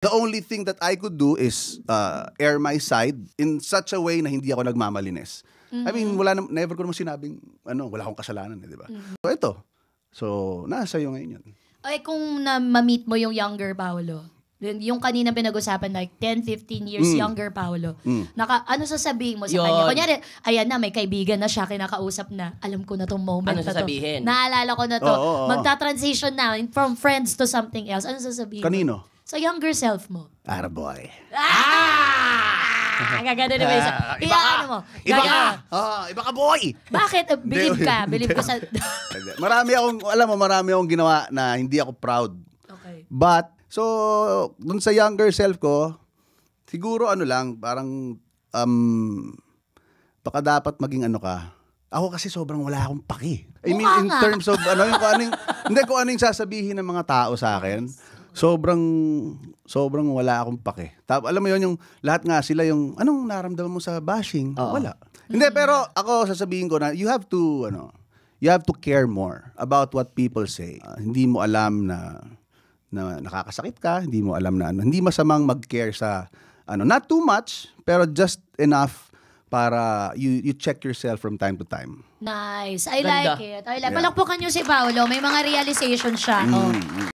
The only thing that I could do is air my side in such a way na hindi ako nagmamalinis. I mean, never ko naman sinabing, wala akong kasalanan, di ba? So, ito. So, nasa iyo ngayon yun. Ay, kung ma-meet mo yung younger Paolo, yung kanina pinag-usapan, like 10, 15 years younger Paolo, ano sasabihin mo sa kanya? Kunyari, ayan na, may kaibigan na siya, kinakausap na, alam ko na tong moment ano na to. sasabihin? Naalala ko na to. Magta-transition na from friends to something else. Ano sasabihin Kanino? Sa younger self mo. Araboy. Gagano na ba isa? Iba ka! Ano mo? Iba ka! Iba ka, boy! Bakit? Believe ka. Believe ka sa... marami akong ginawa na hindi ako proud. Okay. But, so, dun sa younger self ko, siguro parang, baka dapat maging ka. Ako kasi sobrang wala akong paki. I mean, in terms of, kung ano yung sasabihin ng mga tao sa akin, sobrang wala akong pake. Alam mo yun, yung lahat nga sila yung, anong naramdaman mo sa bashing? Wala. Hindi, pero ako sasabihin ko na, you have to care more about what people say. Hindi mo alam na nakakasakit ka, hindi mo alam na hindi masamang mag-care sa, not too much, pero just enough para you check yourself from time to time. Nice. I like it. Palakpakan niyo si Paolo. May mga realization siya.